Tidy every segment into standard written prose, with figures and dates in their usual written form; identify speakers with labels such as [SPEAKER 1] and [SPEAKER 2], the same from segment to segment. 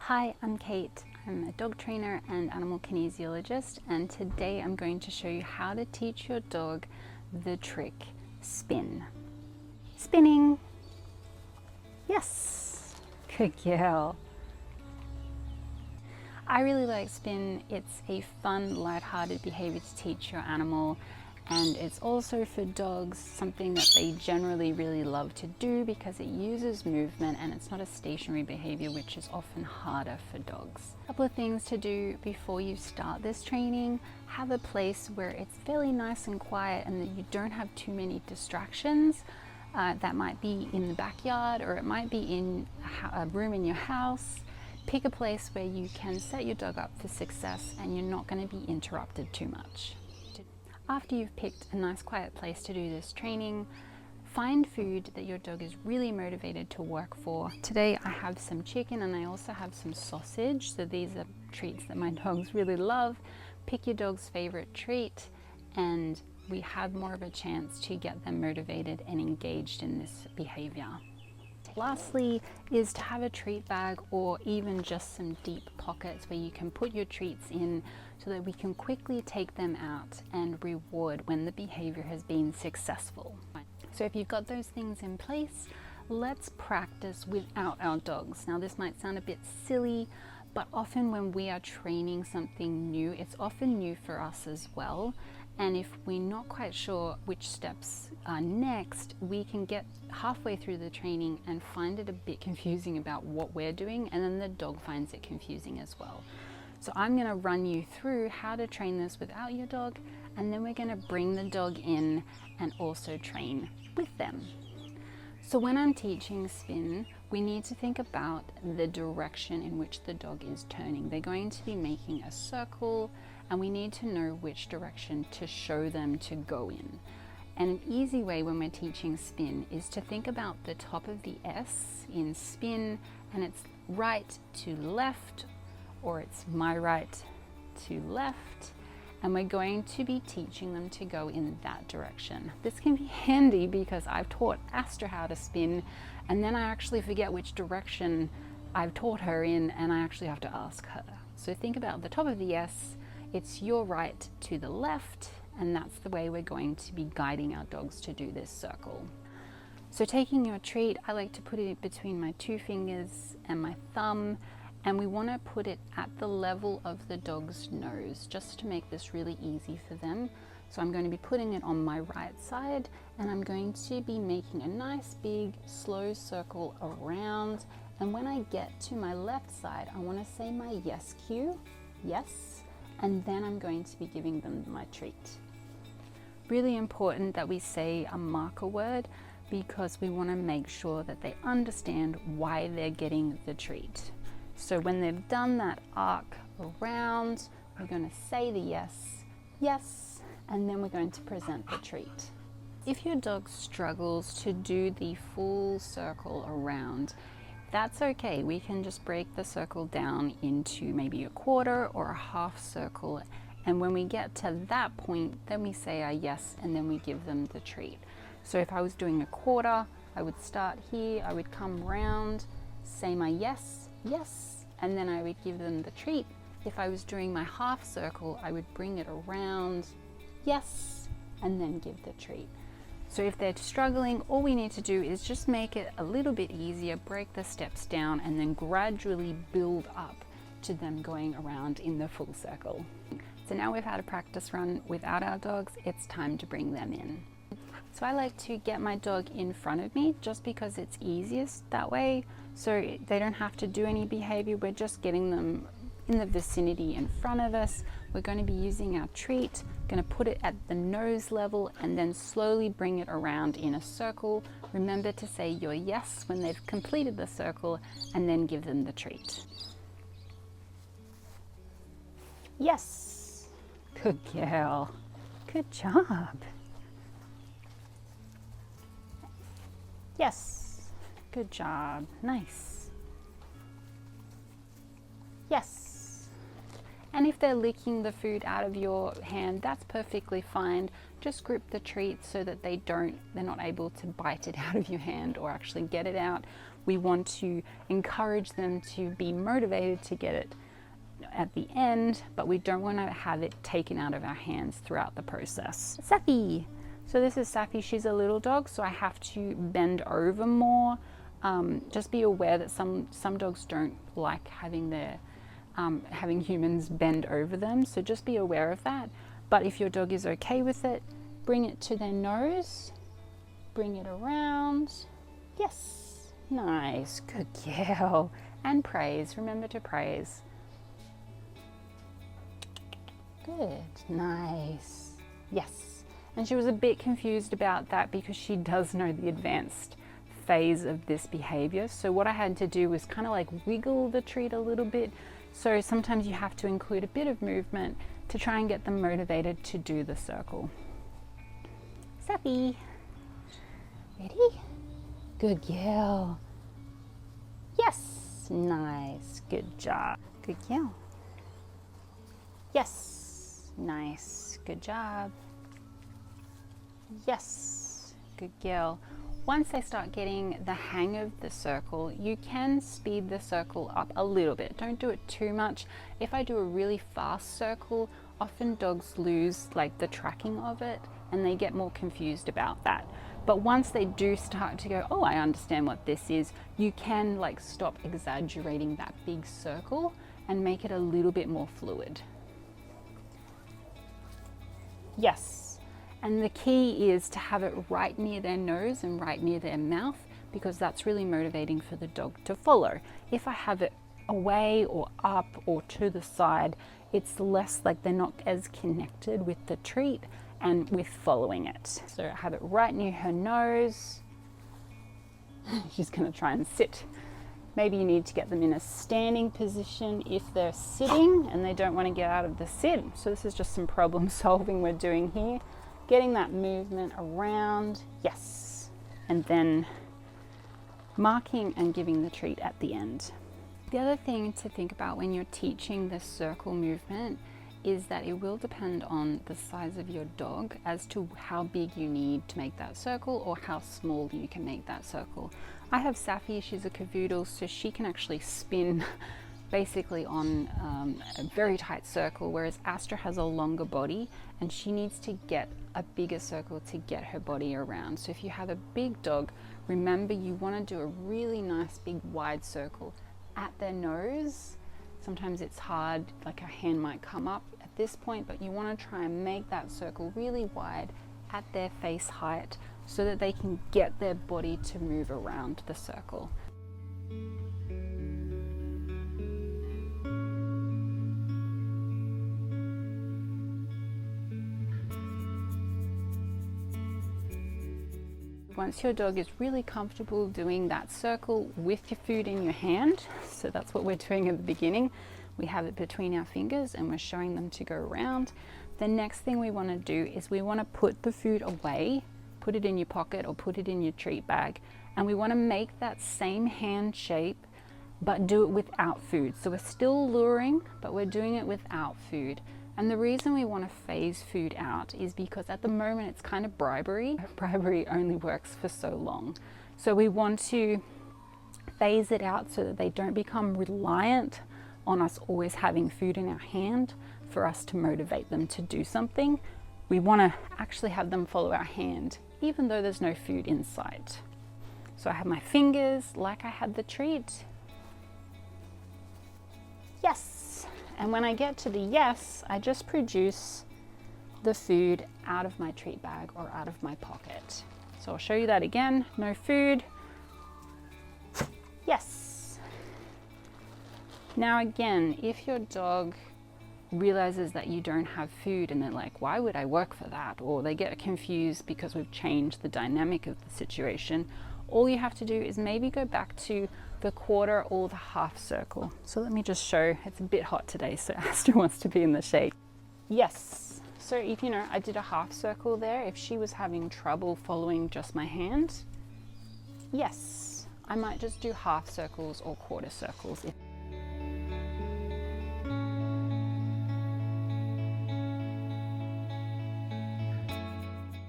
[SPEAKER 1] Hi, I'm Kate. I'm a dog trainer and animal kinesiologist, and today I'm going to show you how to teach your dog the trick spin. Spinning. Yes. Good girl. I really like spin. It's a fun, light-hearted behavior to teach your animal, and it's also for dogs something that they generally really love to do because it uses movement and it's not a stationary behavior, which is often harder for dogs. A couple of things to do before you start this training: have a place where it's fairly nice and quiet and that you don't have too many distractions. That might be in the backyard, or it might be in a room in your house. Pick a place where you can set your dog up for success and you're not going to be interrupted too much. After you've picked a nice quiet place to do this training, find food that your dog is really motivated to work for. Today I have some chicken and I also have some sausage, so these are treats that my dogs really love. Pick your dog's favorite treat and we have more of a chance to get them motivated and engaged in this behavior. Lastly is to have a treat bag or even just some deep pockets where you can put your treats in so that we can quickly take them out and reward when the behavior has been successful. So if you've got those things in place, let's practice without our dogs. Now this might sound a bit silly, but often when we are training something new, it's often new for us as well. And if we're not quite sure which steps are next, we can get halfway through the training and find it a bit confusing about what we're doing, and then the dog finds it confusing as well. So I'm going to run you through how to train this without your dog, and then we're going to bring the dog in and also train with them. So when I'm teaching spin, we need to think about the direction in which the dog is turning. They're going to be making a circle, and we need to know which direction to show them to go in. And an easy way when we're teaching spin is to think about the top of the S in spin, and it's right to left, or it's my right to left, and we're going to be teaching them to go in that direction. This can be handy because I've taught Astra how to spin, and then I actually forget which direction I've taught her in, and I actually have to ask her. So think about the top of the S, it's your right to the left, and that's the way we're going to be guiding our dogs to do this circle. So taking your treat, I like to put it between my 2 fingers and my thumb, and we want to put it at the level of the dog's nose just to make this really easy for them. So I'm going to be putting it on my right side, and I'm going to be making a nice big slow circle around, and when I get to my left side I want to say my yes cue, yes, and then I'm going to be giving them my treat. Really important that we say a marker word because we want to make sure that they understand why they're getting the treat. So when they've done that arc around, we're going to say the yes, yes, and then we're going to present the treat. If your dog struggles to do the full circle around, that's okay. We can just break the circle down into maybe a quarter or a half circle, and when we get to that point, then we say our yes and then we give them the treat. So if I was doing a quarter, I would start here, I would come round, say my yes, yes, and then I would give them the treat. If I was doing my half circle, I would bring it around, yes, and then give the treat. So if they're struggling, all we need to do is just make it a little bit easier, break the steps down, and then gradually build up to them going around in the full circle. So now we've had a practice run without our dogs, it's time to bring them in. So I like to get my dog in front of me just because it's easiest that way, so they don't have to do any behavior. We're just getting them in the vicinity in front of us. We're going to be using our treat, going to put it at the nose level and then slowly bring it around in a circle. Remember to say your yes when they've completed the circle and then give them the treat. Yes, good girl, good job. Yes, good job, nice. Yes. And if they're licking the food out of your hand, that's perfectly fine. Just grip the treat so that they're not able to bite it out of your hand or actually get it out. We want to encourage them to be motivated to get it at the end, but we don't want to have it taken out of our hands throughout the process. Sappy. So this is Sappy. She's a little dog, so I have to bend over more. Just be aware that some dogs don't like having their having humans bend over them, so just be aware of that. But if your dog is okay with it, bring it to their nose, bring it around. Yes, nice, good girl. And praise, remember to praise. Good, nice, yes. And she was a bit confused about that because she does know the advanced phase of this behavior. So what I had to do was kind of like wiggle the treat a little bit. So sometimes you have to include a bit of movement to try and get them motivated to do the circle. Sappy. Ready? Good girl. Yes, nice, good job. Good girl. Yes, nice, good job. Yes, good girl. Once they start getting the hang of the circle, you can speed the circle up a little bit. Don't do it too much. If I do a really fast circle, often dogs lose like the tracking of it and they get more confused about that. But once they do start to go, oh, I understand what this is, you can like stop exaggerating that big circle and make it a little bit more fluid. Yes. And the key is to have it right near their nose and right near their mouth, because that's really motivating for the dog to follow. If I have it away or up or to the side, it's less like they're not as connected with the treat and with following it. So have it right near her nose. She's going to try and sit. Maybe you need to get them in a standing position if they're sitting and they don't want to get out of the sit. So this is just some problem solving we're doing here. Getting that movement around, yes. And then marking and giving the treat at the end. The other thing to think about when you're teaching the circle movement is that it will depend on the size of your dog as to how big you need to make that circle or how small you can make that circle. I have Sappy, she's a cavoodle, so she can actually spin basically on a very tight circle, whereas Astra has a longer body and she needs to get a bigger circle to get her body around. So if you have a big dog, remember you want to do a really nice big wide circle at their nose. Sometimes it's hard, like a hand might come up at this point, but you want to try and make that circle really wide at their face height so that they can get their body to move around the circle. Once your dog is really comfortable doing that circle with your food in your hand, so that's what we're doing at the beginning, we have it between our fingers and we're showing them to go around. The next thing we want to do is we want to put the food away, put it in your pocket or put it in your treat bag, and we want to make that same hand shape but do it without food. So we're still luring, but we're doing it without food. And the reason we want to phase food out is because at the moment it's kind of bribery. Bribery only works for so long. So we want to phase it out so that they don't become reliant on us always having food in our hand for us to motivate them to do something. We want to actually have them follow our hand, even though there's no food in sight. So I have my fingers like I had the treat. Yes. And when I get to the yes, I just produce the food out of my treat bag or out of my pocket. So I'll show you that again. No food. Yes. Now again, if your dog realizes that you don't have food and they're like, why would I work for that? Or they get confused because we've changed the dynamic of the situation, all you have to do is maybe go back to the quarter or the half circle. So let me just show, it's a bit hot today, so Astra wants to be in the shade. Yes, so if you know, I did a half circle there. If she was having trouble following just my hand, yes, I might just do half circles or quarter circles.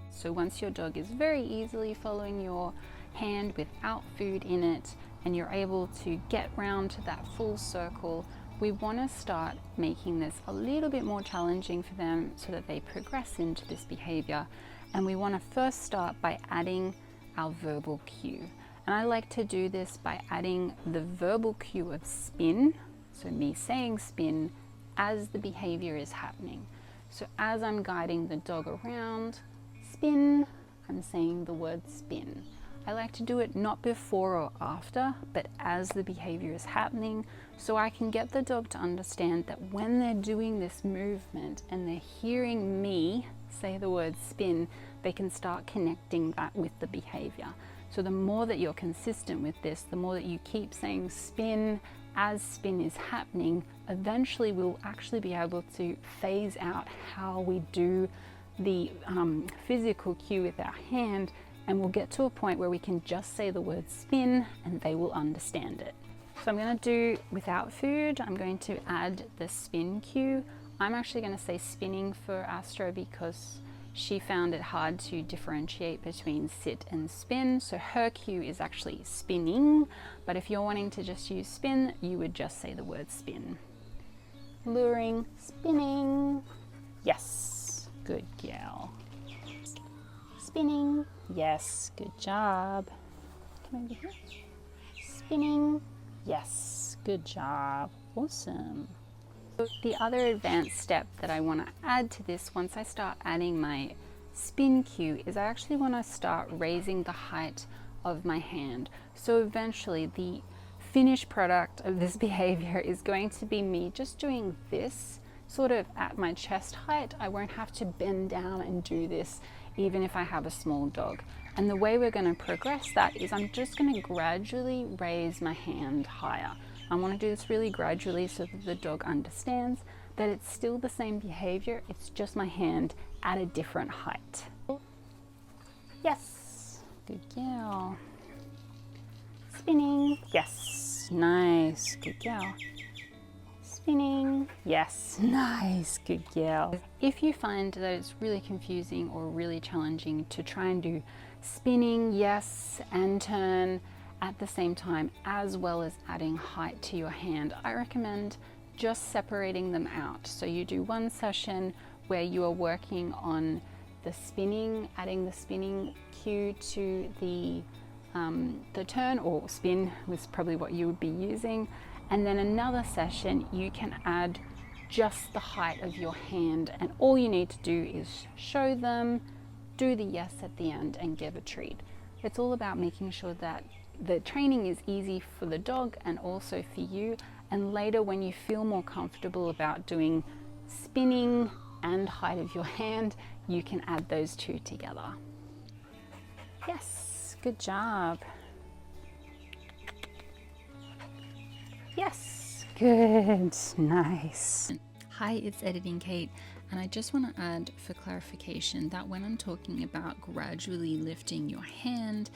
[SPEAKER 1] So once your dog is very easily following your hand without food in it, and you're able to get round to that full circle, we want to start making this a little bit more challenging for them so that they progress into this behavior. And we want to first start by adding our verbal cue. And I like to do this by adding the verbal cue of spin, so me saying spin as the behavior is happening. So as I'm guiding the dog around, spin, I'm saying the word spin. I like to do it not before or after, but as the behavior is happening, so I can get the dog to understand that when they're doing this movement and they're hearing me say the word spin, they can start connecting that with the behavior. So the more that you're consistent with this, the more that you keep saying spin as spin is happening, eventually we'll actually be able to phase out how we do the physical cue with our hand, and we'll get to a point where we can just say the word spin and they will understand it. So I'm going to do without food, I'm going to add the spin cue. I'm actually going to say spinning for Astro because she found it hard to differentiate between sit and spin. So her cue is actually spinning, but if you're wanting to just use spin, you would just say the word spin. Luring, spinning, yes, good girl. Spinning, yes, good job. Come over here. Spinning, yes, good job, awesome. The other advanced step that I want to add to this once I start adding my spin cue is I actually want to start raising the height of my hand. So eventually the finished product of this behavior is going to be me just doing this sort of at my chest height. I won't have to bend down and do this even if I have a small dog. And the way we're going to progress that is I'm just going to gradually raise my hand higher. I want to do this really gradually so that the dog understands that it's still the same behavior, it's just my hand at a different height. Yes, good girl. Spinning, yes, nice, good girl. Spinning, yes, nice, good girl. If you find that it's really confusing or really challenging to try and do spinning, yes, and turn at the same time, as well as adding height to your hand, I recommend just separating them out. So you do one session where you are working on the spinning, adding the spinning cue to the turn, or spin was probably what you would be using. And then another session, you can add just the height of your hand, and all you need to do is show them, do the yes at the end, and give a treat. It's all about making sure that the training is easy for the dog and also for you, and later when you feel more comfortable about doing spinning and height of your hand, you can add those two together. Yes, good job. Yes, good, nice. Hi, it's Editing Kate, and I just want to add for clarification that when I'm talking about gradually lifting your hand,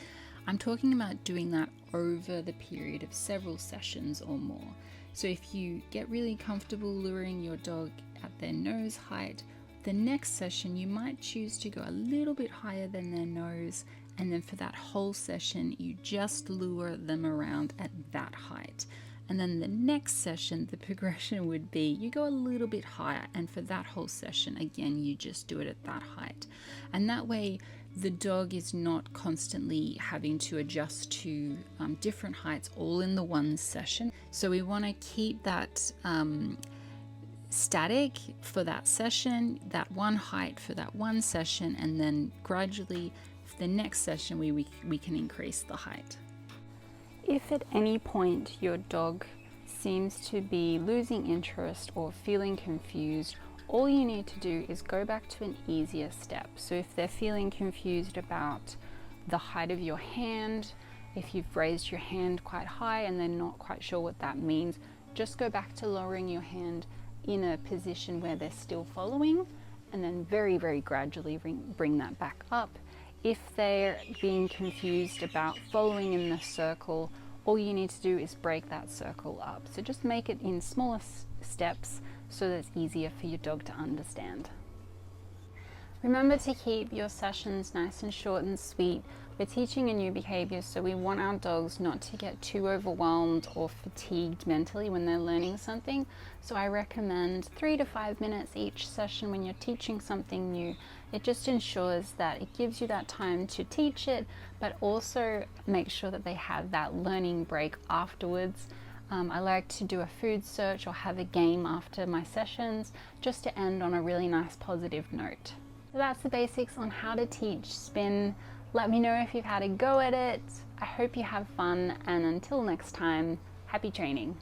[SPEAKER 1] I'm talking about doing that over the period of several sessions or more. So if you get really comfortable luring your dog at their nose height, the next session you might choose to go a little bit higher than their nose, and then for that whole session you just lure them around at that height. And then the next session, the progression would be you go a little bit higher, and for that whole session, again, you just do it at that height. And that way, the dog is not constantly having to adjust to different heights all in the one session. So we want to keep that static for that session, that one height for that one session, and then gradually for the next session we can increase the height. If at any point your dog seems to be losing interest or feeling confused, all you need to do is go back to an easier step. So if they're feeling confused about the height of your hand, if you've raised your hand quite high and they're not quite sure what that means, just go back to lowering your hand in a position where they're still following, and then very, very gradually bring that back up. If they're being confused about following in the circle, all you need to do is break that circle up. So just make it in smaller steps so that it's easier for your dog to understand. Remember to keep your sessions nice and short and sweet. We're teaching a new behavior, so we want our dogs not to get too overwhelmed or fatigued mentally when they're learning something. So I recommend 3 to 5 minutes each session when you're teaching something new. It just ensures that it gives you that time to teach it, but also make sure that they have that learning break afterwards. I like to do a food search or have a game after my sessions, just to end on a really nice positive note. So that's the basics on how to teach spin. Let me know if you've had a go at it. I hope you have fun, and until next time, happy training.